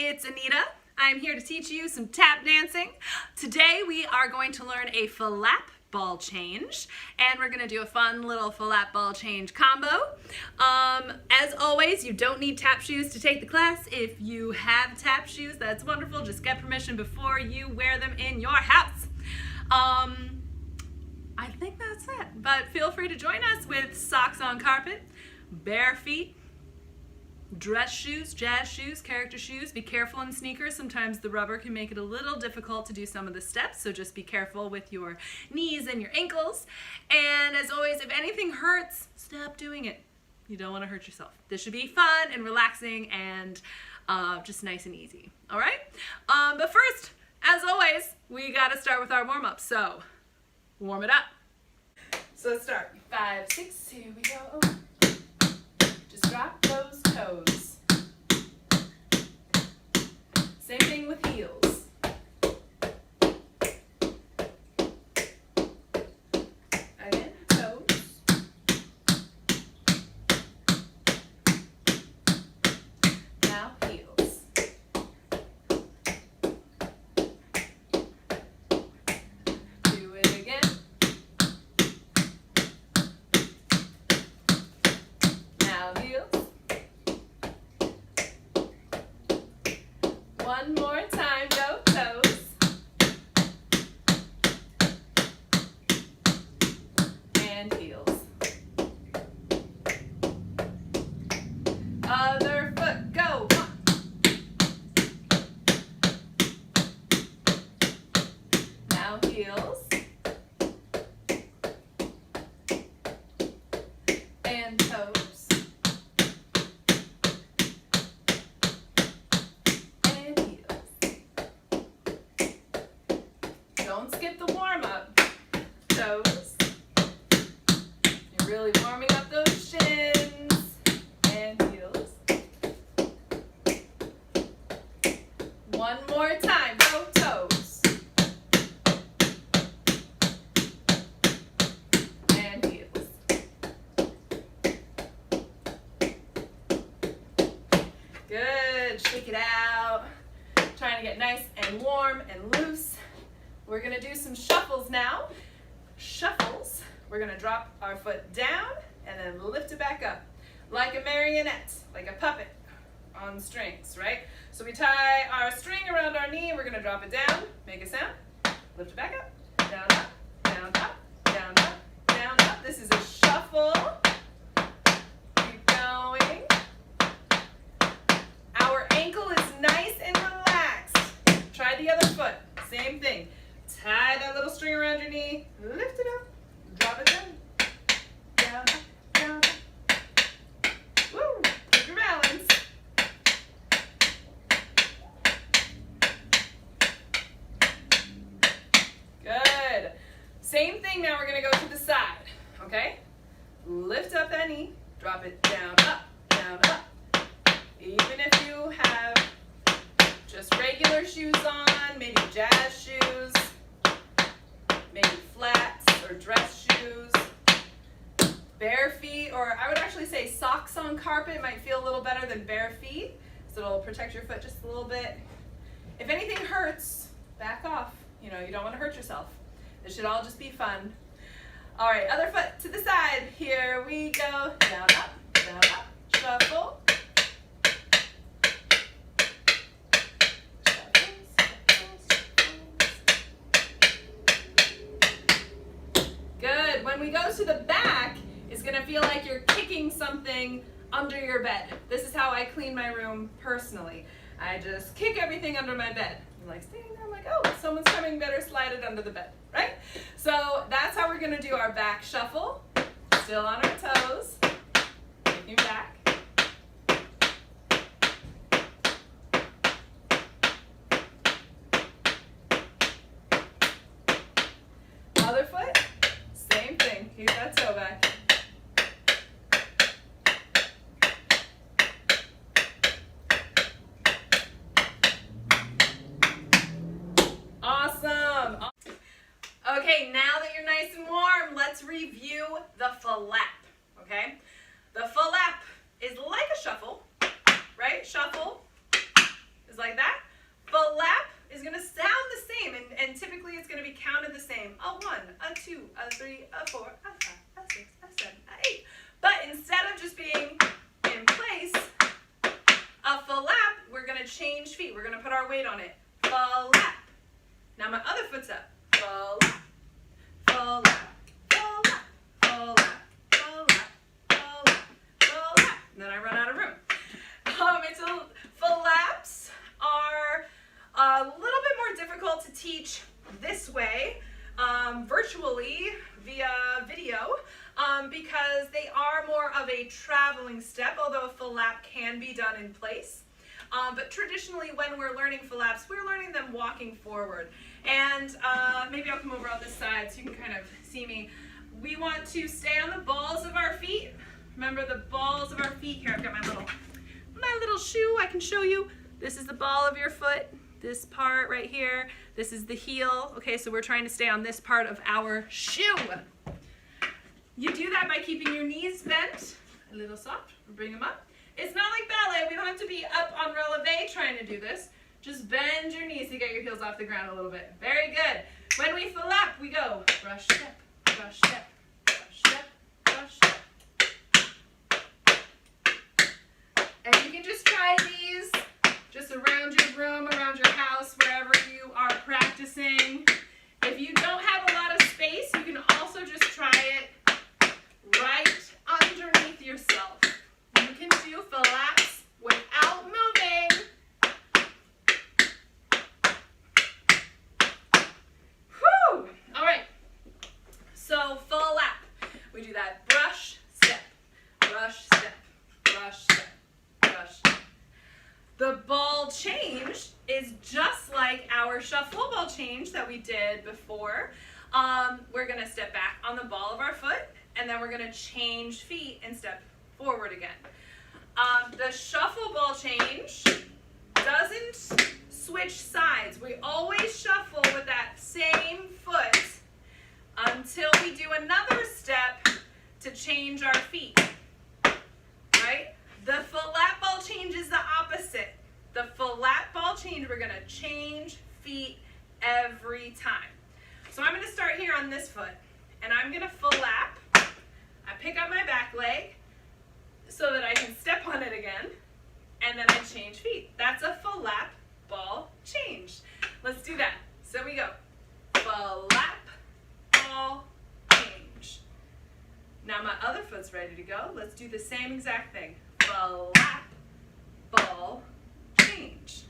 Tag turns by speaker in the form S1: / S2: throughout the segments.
S1: it's Anita. I'm here to teach you some tap dancing. Today we are going to learn a Falap Ball Change, and we're going to do a fun little Falap Ball Change combo. As always, you don't need tap shoes to take the class. If you have tap shoes, that's wonderful. Just get permission before you wear them in your house. I think that's it, but feel free to join us with socks on carpet, bare feet, dress shoes, jazz shoes, character shoes. Be careful in sneakers. Sometimes the rubber can make it a little difficult to do some of the steps, so just be careful with your knees and your ankles. And as always, if anything hurts, stop doing it. You don't want to hurt yourself. This should be fun and relaxing and just nice and easy. All right? But first, as always, we got to start with our warm-up. So warm it up. So let's start. 5, 6, here we go. Just drop those toes. Same thing with heels. Again, toes. Now heels. Do it again. Now heels. One more time, go toes. And heels. Other foot, go. Now heels. And toes. And heels. Don't skip the warm-up. Toes. You're really warming up those shins. And heels. One more time. Go toes. And heels. Good. Shake it out. Trying to get nice and warm and loose. We're going to do some shuffles now. Shuffles. We're going to drop our foot down and then lift it back up. Like a marionette, like a puppet on strings, right? So we tie our string around our knee. We're going to drop it down, make a sound, lift it back up, down, up, down, up, down, up, down, up. This is a shuffle. Keep going. Our ankle is nice and relaxed. Try the other foot. Same thing. Tie that little string around your knee, lift it up, drop it down, down, up, down, up. Woo! Keep your balance. Good. Same thing now, we're going to go to the side, okay? Lift up that knee, drop it down, up, down, up. Even if you have just regular shoes on, maybe jazz shoes, maybe flats or dress shoes, bare feet, or I would actually say socks on carpet might feel a little better than bare feet, so it'll protect your foot just a little bit. If anything hurts, back off. You know, you don't want to hurt yourself. This should all just be fun. All right, other foot to the side. Here we go. Down, up, shuffle. Good. When we go to the back, it's going to feel like you're kicking something under your bed. This is how I clean my room personally. I just kick everything under my bed. I'm like staying there, I'm like, oh, someone's coming, better slide it under the bed, right? So that's how we're going to do our back shuffle. Still on our toes. Kicking back. Other foot. Same thing. Keep that toe back. Awesome. Okay, now that you're nice and warm, let's review the Falap, okay? The Falap is like a shuffle, right? Shuffle is like that. Falap is going to sound the same, and typically it's going to be counted the same. A 1, a 2, a 3, a 4, a 5, a 6, a 7, a 8. But instead of just being in place, a falap, we're going to change feet. We're going to put our weight on it. Falap. Now my other foot's up. Falap, falap, falap, falap, falap, falap, falap. And then I run out of room. Falaps are a little bit more difficult to teach this way, virtually via video, because they are more of a traveling step, although a falap can be done in place. But traditionally when we're learning falaps, we're learning them walking forward. And maybe I'll come over on this side so you can kind of see me. We want to stay on the balls of our feet. Remember the balls of our feet here. I've got my little shoe I can show you. This is the ball of your foot. This part right here. This is the heel. Okay, so we're trying to stay on this part of our shoe. You do that by keeping your knees bent, a little soft. Bring them up. It's not like ballet. We don't have to be up on releve trying to do this. Just bend your knees to get your heels off the ground a little bit. Very good. When we falap, we go brush step, brush step, brush step, brush step. And you can just try these just around your room, around your house, wherever you are practicing. If you don't have a lot of space, you can also just try it right underneath yourself. You can do falaps without moving. Whew! All right. So falap. We do that brush, step, brush, step, brush, step, brush, step. The ball change is just like our shuffle ball change that we did before. We're going to step back on the ball of our foot, and then we're going to change feet and step forward again. The shuffle ball change doesn't switch sides. We always shuffle with that same foot until we do another step to change our feet, right? The falap ball change is the opposite. The falap ball change, we're going to change feet every time. So I'm going to start here on this foot, and I'm going to falap. I pick up my back leg so that I can step on it again, and then I change feet. That's a falap ball change. Let's do that. So we go falap ball change. Now my other foot's ready to go. Let's do the same exact thing. Falap ball change.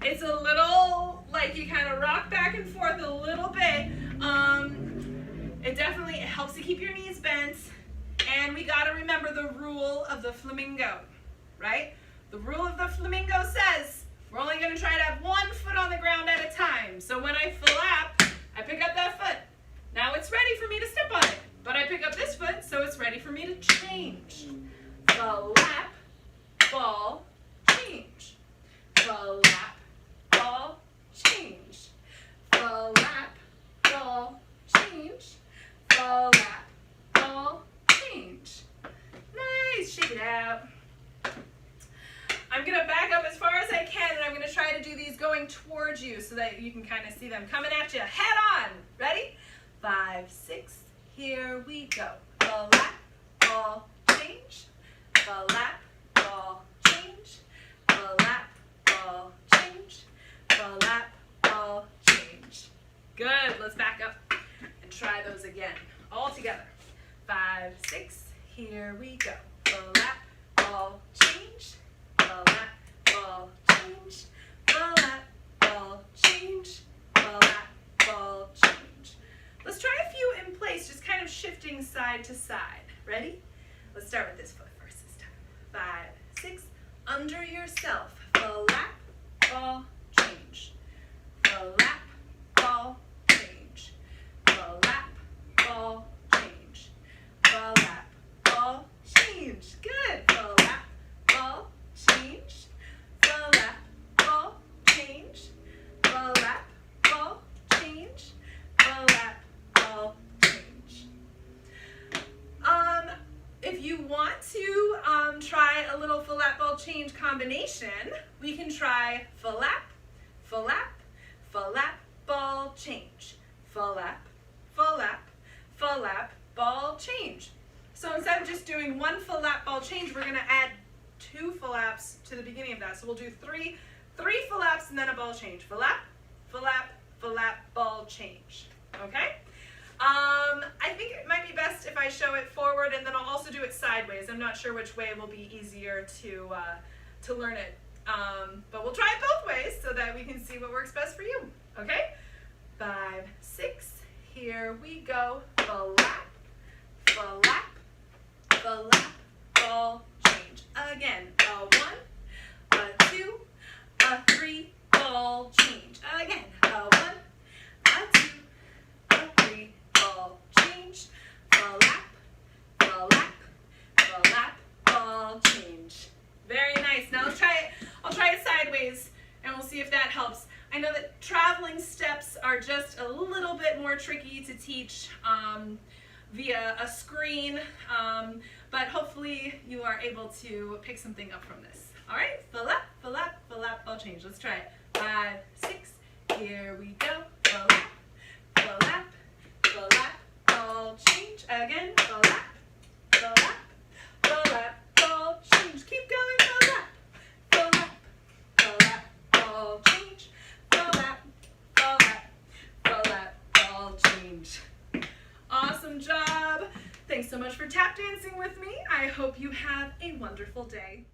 S1: It's a little like you kind of rock back and forth a little bit. It definitely helps to keep your knees bent. And we got to remember the rule of the flamingo, right? The rule of the flamingo says we're only going to try to have one foot on the ground at a time. So when I falap, I pick up that foot. Now it's ready for me to step on it. But I pick up this foot, so it's ready for me to change. Falap, ball, change. Falap, ball, change. Falap, ball, change. Falap, ball, change. Nice, shake it out. I'm going to back up as far as I can, and I'm going to try to do these going towards you so that you can kind of see them coming at you head on. Ready? 5, 6, here we go. Falap, ball, change. Falap, ball, change. Falap, ball, change. Falap, ball, change. Good. Let's back up and try those again. All together. 5, 6, here we go. Falap, ball, change. Falap, ball, change. Falap, ball, change. Falap, ball, change. Let's try a few in place, just kind of shifting side to side. Ready? Let's start with this foot first this time. 5, 6, under yourself. Falap, ball, change. Falap, ball, change. Falap, ball, change. Falap, ball, change. Good. Falap, ball, change. Falap, ball, change. Falap, ball, change. Falap, ball, change. If you want to try a little Falap Ball Change combination, we can try Falap, Falap, Falap Ball Change. Falap, Falap, Falap Ball Change. So instead of just doing one Falap Ball Change, we're going to add 2 flaps to the beginning of that. So we'll do three flaps and then a ball change. Falap, Falap, Falap Ball Change. Okay? I think it might be best if I show it forward, and then I'll also do it sideways. I'm not sure which way will be easier to learn it. But we'll try it both ways so that we can see what works best for you. Okay? 5, 6. Here we go. Falap, Falap, Falap Ball Change. Again. A 1, a 2, a 3 ball change. Again. A 1, a 2, a 3 ball change. Falap, Falap, Falap Ball Change. Very nice. Now let's try it. I'll try it sideways and we'll see if that helps. I know that traveling steps are just a little bit more tricky to teach via a screen, but hopefully you are able to pick something up from this. All right, Falap, Falap, Falap Ball Change. Let's try it. 5, 6, here we go. Falap, Falap, Falap Ball Change. Again, Falap, Falap, Falap Ball Change. Keep going, Falap, Falap, Falap Ball Change. Falap, Falap, Falap Ball Change. Awesome job. Thanks so much for tap dancing with me. I hope you have a wonderful day.